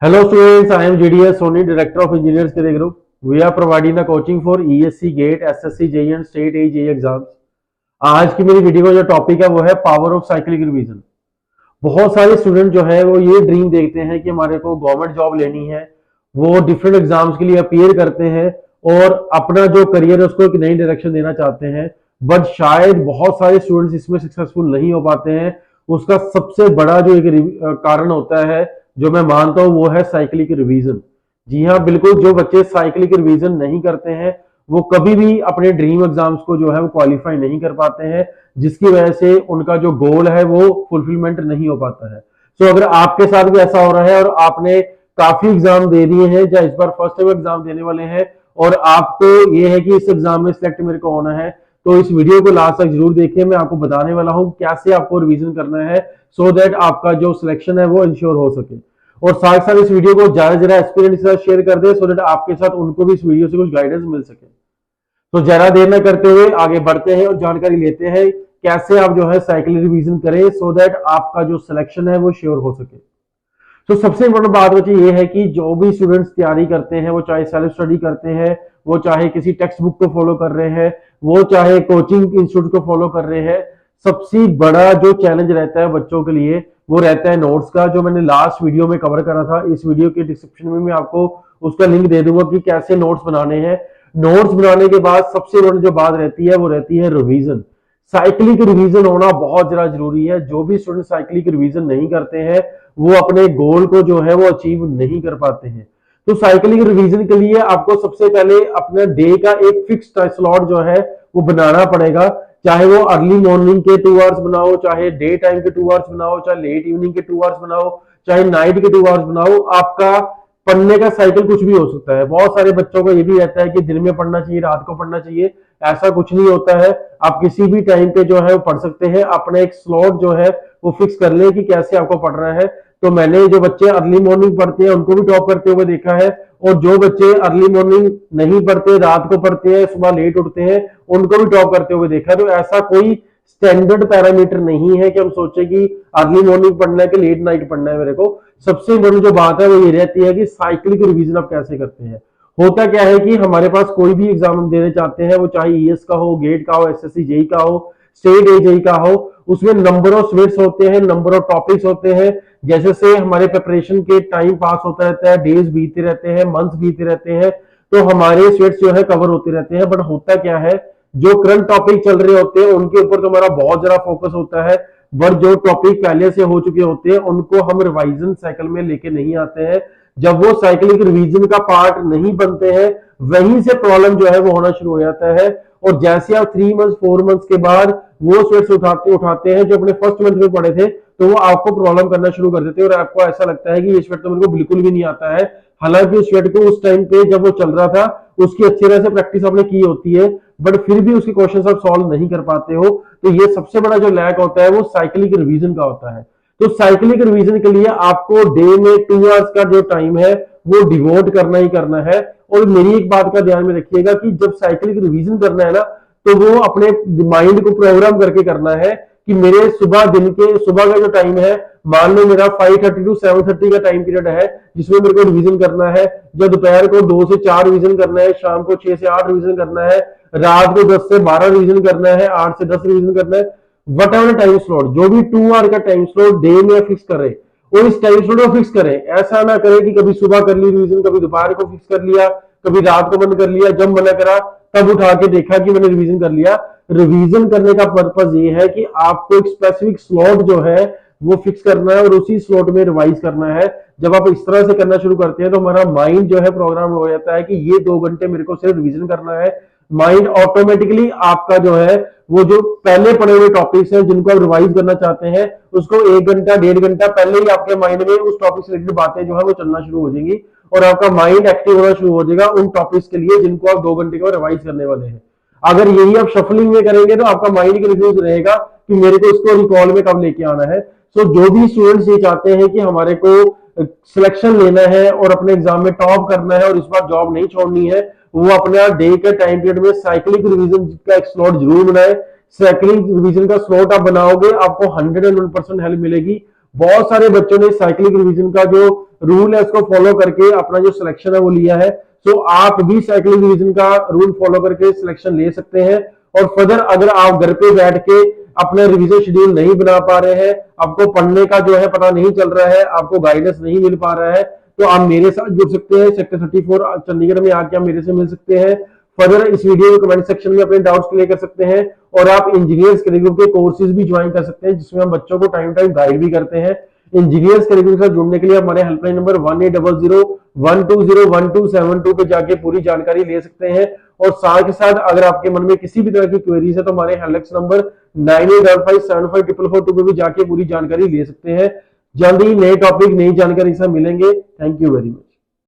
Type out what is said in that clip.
Hello students, I am GDS Soni, Director of Engineers Career Group. We are providing the coaching for ESC, GATE, SSC, JEE and State AJE exams. आज की मेरी video का जो topic है वो है power of cyclic revision. बहुत सारे स्टूडेंट जो है वो ये ड्रीम देखते हैं कि हमारे को गवर्नमेंट जॉब लेनी है, वो डिफरेंट एग्जाम्स के लिए अपीयर करते हैं और अपना जो करियर है उसको एक नई डायरेक्शन देना चाहते हैं, बट शायद बहुत सारे स्टूडेंट्स इसमें सक्सेसफुल नहीं हो पाते हैं। उसका सबसे बड़ा जो एक कारण होता है, जो मैं मानता हूं, वो है साइक्लिक रिवीजन। जी हाँ, बिल्कुल, जो बच्चे साइक्लिक रिवीजन नहीं करते हैं वो कभी भी अपने ड्रीम एग्जाम्स को जो है वो क्वालिफाई नहीं कर पाते हैं, जिसकी वजह से उनका जो गोल है वो फुलफिलमेंट नहीं हो पाता है। सो अगर आपके साथ भी ऐसा हो रहा है और आपने काफी एग्जाम दे दिए हैं या इस बार फर्स्ट टाइम एग्जाम देने वाले हैं और आपको ये है कि इस एग्जाम में सिलेक्ट मेरे को होना है, तो इस वीडियो को लास्ट तक जरूर देखिए। मैं आपको बताने वाला हूं कैसे आपको रिवीजन करना है सो दैट आपका जो सिलेक्शन है वो इंश्योर हो सके। और साथ साथ इस वीडियो को ज्यादा ज्यादा एक्सपीरियंस के साथ शेयर कर दे सो दैट आपके साथ उनको भी इस वीडियो से कुछ गाइडेंस मिल सके। तो ज्यादा देर न करते हुए आगे बढ़ते हैं और जानकारी लेते हैं कैसे आप जो है साइक्लिक रिवीजन करें सो दैट आपका जो सिलेक्शन है वो श्योर हो सके। तो सबसे इंपॉर्टेंट बात बच्चे ये है कि जो भी स्टूडेंट्स तैयारी करते हैं, वो चाहे सेल्फ स्टडी करते हैं, वो चाहे किसी टेक्स्ट बुक को फॉलो कर रहे हैं, वो चाहे कोचिंग इंस्टीट्यूट को फॉलो कर रहे हैं, सबसे बड़ा जो चैलेंज रहता है बच्चों के लिए वो रहता है नोट्स का, जो मैंने लास्ट वीडियो में कवर करा था। इस वीडियो के डिस्क्रिप्शन में मैं आपको उसका लिंक दे दूंगा कि कैसे नोट्स बनाने हैं। नोट्स बनाने के बाद सबसे बड़ी जो बात रहती है वो रहती है रिवीजन। साइक्लिक रिवीजन होना बहुत ज्यादा जरूरी है। जो भी स्टूडेंट साइक्लिक रिवीजन नहीं करते हैं वो अपने गोल को जो है वो अचीव नहीं कर पाते हैं। तो साइक्लिक रिवीजन के लिए आपको सबसे पहले अपने डे का एक फिक्स स्लॉट जो है वो बनाना पड़ेगा। चाहे वो अर्ली मॉर्निंग के 2 आवर्स बनाओ, चाहे डे टाइम के 2 आवर्स बनाओ, चाहे लेट इवनिंग के 2 आवर्स बनाओ, चाहे नाइट के 2 आवर्स बनाओ, आपका पढ़ने का साइकिल कुछ भी हो सकता है। बहुत सारे बच्चों को ये भी रहता है कि दिन में पढ़ना चाहिए, रात को पढ़ना चाहिए। ऐसा कुछ नहीं होता है। आप किसी भी टाइम पे जो है वो पढ़ सकते हैं। अपना एक स्लॉट जो है वो फिक्स कर ले कि कैसे आपको पढ़ना है। तो मैंने जो बच्चे अर्ली मॉर्निंग पढ़ते हैं उनको भी टॉप करते हुए देखा है, और जो बच्चे अर्ली मॉर्निंग नहीं पढ़ते, रात को पढ़ते हैं, सुबह लेट उठते हैं, उनको भी टॉप करते हुए देखा है। तो ऐसा कोई स्टैंडर्ड पैरामीटर नहीं है कि हम सोचे कि अर्ली मॉर्निंग पढ़ना है कि लेट नाइट पढ़ना है। मेरे को सबसे बड़ी जो बात है वो ये रहती है कि साइक्लिक रिवीजन आप कैसे करते हैं। होता क्या है कि हमारे पास कोई भी एग्जाम हम देने चाहते हैं, वो चाहे ईएस का हो, गेट का हो, एसएससी जेई का हो, स्टेट एजेई का हो, उसमें नंबर ऑफ स्वेट्स होते हैं, नंबर ऑफ टॉपिक्स होते हैं। जैसे से हमारे प्रिपरेशन के टाइम पास होता रहता है, डेज बीतते रहते हैं, मंथ्स बीतते रहते हैं, तो हमारे स्वेट्स जो है कवर होते रहते हैं। बट होता क्या है, जो करंट टॉपिक चल रहे होते हैं उनके ऊपर तो हमारा बहुत ज्यादा फोकस होता है, बट जो टॉपिक पहले से हो चुके होते हैं उनको हम रिवाइजन साइकिल में लेके नहीं आते हैं। जब वो साइक्लिक रिवीजन का पार्ट नहीं बनते हैं, वहीं से प्रॉब्लम जो है वो होना शुरू हो जाता है। और जैसे आप 3 मंथ्स 4 मंथ्स के बाद वो स्वेट्स उठाते हैं जो अपने फर्स्ट मंथ में पढ़े थे, तो वो आपको प्रॉब्लम करना शुरू कर देते हैं और आपको ऐसा लगता है कि ये स्वेट तो मेरे को बिल्कुल भी नहीं आता है। हालांकि उस स्वेट को उस टाइम पे जब वो चल रहा था उसकी अच्छी तरह से प्रैक्टिस आपने की होती है, बट फिर भी उसके क्वेश्चन आप सॉल्व नहीं कर पाते हो। तो ये सबसे बड़ा जो लैक होता है वो साइक्लिक रिवीजन का होता है। तो साइक्लिक रिवीजन के लिए आपको डे में 2 आवर्स का जो टाइम है वो डिवोट करना ही करना है। और मेरी एक बात का ध्यान में रखिएगा कि जब साइक्लिक रिवीजन करना है ना, तो वो अपने माइंड को प्रोग्राम करके करना है कि मेरे सुबह का जो टाइम है, मान लो मेरा 5:30 टू 7:30 का टाइम पीरियड है जिसमें मेरे को रिवीजन करना है। जब दोपहर को 2 से 4 रिवीजन करना है, शाम को 6 से 8 रिवीजन करना है, रात को 10 से 12 रिवीजन करना है, 8 से 10 रिवीजन करना है। वट एवर टाइम स्लॉट, जो भी 2 आवर का टाइम स्लॉट डे में फिक्स करें और इस टाइम स्लॉट को फिक्स करें। ऐसा ना करें कि कभी सुबह कर ली रिवीजन, कभी दोपहर को फिक्स कर लिया, कभी रात को बंद कर लिया, जब मना करा तब उठा के देखा कि मैंने रिवीजन कर लिया। रिवीजन करने का पर्पज ये है कि आपको एक स्पेसिफिक स्लॉट जो है वो फिक्स करना है और उसी स्लॉट में रिवाइज करना है। जब आप इस तरह से करना शुरू करते हैं तो हमारा माइंड जो है प्रोग्राम हो जाता है कि ये 2 घंटे मेरे को सिर्फ रिवीजन करना है। माइंड ऑटोमेटिकली आपका जो है वो जो पहले पढ़े हुए टॉपिक्स हैं जिनको आप रिवाइज करना चाहते हैं, उसको 1 घंटा 1.5 घंटा पहले ही आपके माइंड में उस टॉपिक से रिलेटेड बातें जो है वो चलना शुरू हो जाएंगी और आपका माइंड एक्टिव होना शुरू हो जाएगा उन टॉपिक्स के लिए जिनको आप 2 घंटे को रिवाइज करने वाले हैं। अगर यही आप शफलिंग में करेंगे तो आपका माइंड कंफ्यूज रहेगा कि मेरे को इसको रिकॉल में कब लेके आना है। सो जो भी स्टूडेंट्स ये चाहते हैं कि हमारे को सिलेक्शन लेना है और अपने एग्जाम में टॉप करना है और इस बार जॉब नहीं छोड़नी है, वो अपना डे के टाइम पीरियड में साइक्लिक रिवीजन का एक स्लॉट जरूर बनाए। साइक्लिक रिवीजन का स्लॉट आप बनाओगे, आपको 101% हेल्प मिलेगी। बहुत सारे बच्चों ने साइक्लिक रिवीजन का जो रूल है उसको फॉलो करके अपना जो सिलेक्शन है वो लिया है। सो आप भी साइक्लिंग रिवीजन का रूल फॉलो करके सिलेक्शन ले सकते हैं। और फर्दर अगर आप घर पे बैठ के अपना रिवीजन शेड्यूल नहीं बना पा रहे हैं, आपको पढ़ने का जो है पता नहीं चल रहा है, आपको गाइडेंस नहीं मिल पा रहा है, तो आप मेरे साथ जुड़ सकते हैं। सेक्टर 34 चंडीगढ़ में आके आप मेरे से मिल सकते हैं। फर्दर इस वीडियो के कमेंट सेक्शन में अपने डाउट्स क्लियर कर सकते हैं। और आप इंजीनियर्स कैटेगरी के कोर्सेज भी ज्वाइन कर सकते हैं, जिसमें हम बच्चों को टाइम टाइम गाइड भी करते हैं। इंजीनियर्स कैटेगरी के साथ जुड़ने के लिए हमारे हेल्पलाइन नंबर 1800120127 पे जाके पूरी जानकारी ले सकते हैं। और साथ ही साथ अगर आपके मन में किसी भी तरह की क्वेरीज है तो हमारे हेल्पलाइन नंबर 9855754442 पे भी जाके पूरी जानकारी ले सकते हैं। जल्द ही नए टॉपिक नई जानकारी से मिलेंगे। Thank you very much.